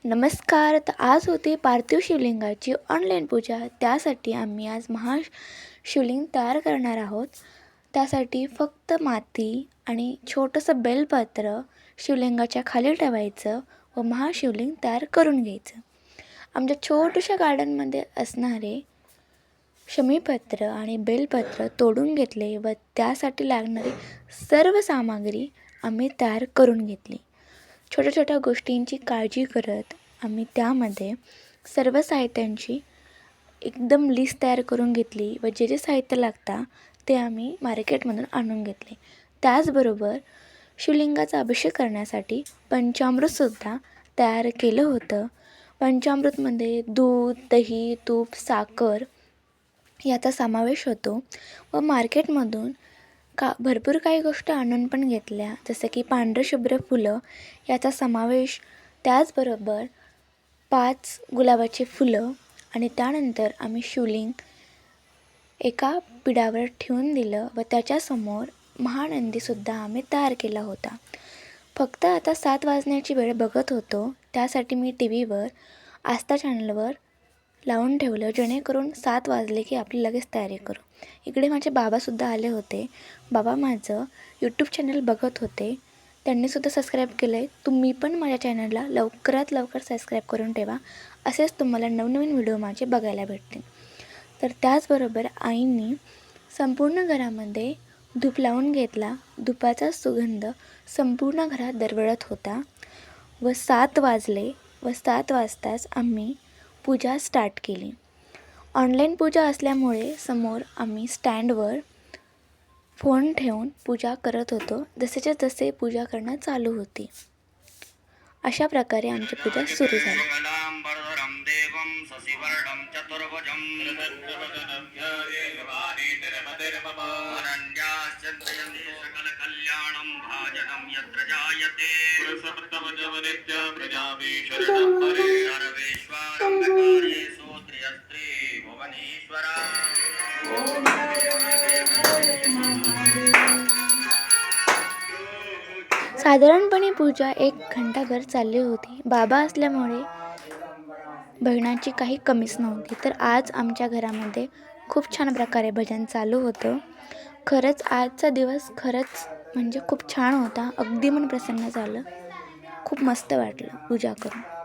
नमस्कार. तर आज होती पार्थिव शिवलिंगाची ऑनलाईन पूजा. त्यासाठी आम्ही आज महाशिवलिंग तयार करणार आहोत. त्यासाठी फक्त माती आणि छोटंसं बेलपत्र शिवलिंगाच्या खाली ठेवायचं व महाशिवलिंग तयार करून घ्यायचं. आमच्या छोट्याशा गार्डनमध्ये असणारे शमीपत्र आणि बेलपत्र तोडून घेतले व त्यासाठी लागणारी सर्व सामग्री आम्ही तयार करून घेतली. छोट्या छोट्या गोष्टींची काळजी करत आम्ही त्यामध्ये सर्व साहित्यांची एकदम लिस्ट तयार करून घेतली व जे जे साहित्य लागतं ते आम्ही मार्केटमधून आणून घेतले. त्याचबरोबर शिवलिंगाचा अभिषेक करण्यासाठी पंचामृतसुद्धा तयार केलं होतं. पंचामृतमध्ये दूध, दही, तूप, साखर याचा समावेश होतो व मार्केटमधून भरपूर काही गोष्टी आणून पण घेतल्या, जसं की पांढरं शुभ्र फुलं याचा समावेश. त्याचबरोबर 5 गुलाबाची फुलं आणि त्यानंतर आम्ही शिवलिंग एका पिठावर ठेवून दिलं व त्याच्यासमोर महानंदीसुद्धा आम्ही तयार केला होता. फक्त आता 7 वाजण्याची वेळ बघत होतो, त्यासाठी मी टी व्हीवर आस्था चॅनलवर लावून ठेवलं, जेणेकरून 7 वाजले की आपली लगेच तयारी करू. इकडे माझे बाबासुद्धा आले होते. बाबा माझं यूट्यूब चॅनल बघत होते. त्यांनीसुद्धा सबस्क्राईब केलं आहे. तुम्ही पण माझ्या चॅनलला लवकरात लवकर सबस्क्राईब करून ठेवा. असेच तुम्हाला नवनवीन व्हिडिओ माझे बघायला भेटतील. तर त्याचबरोबर आईंनी संपूर्ण घरामध्ये धूप लावून घेतला. धुपाचा सुगंध संपूर्ण घरात दरवळत होता व 7 वाजले व 7 वाजताच आम्ही पूजा स्टार्ट केली. ऑनलाईन पूजा असल्यामुळे समोर आम्ही स्टँडवर फोन ठेवून पूजा करत होतो. जसेच्या तसे पूजा करणं चालू होती. अशा प्रकारे आमची पूजा सुरू झाली. साधारणपणे पूजा 1 घंटाभर चालली होती. बाबा असल्यामुळे भजनाची काही कमीच नव्हती. तर आज आमच्या घरामध्ये खूप छान प्रकारे भजन चालू होतं. खरंच आजचा दिवस म्हणजे खूप छान होता. अगदी मन प्रसन्न झालं. खूप मस्त वाटलं पूजा करून.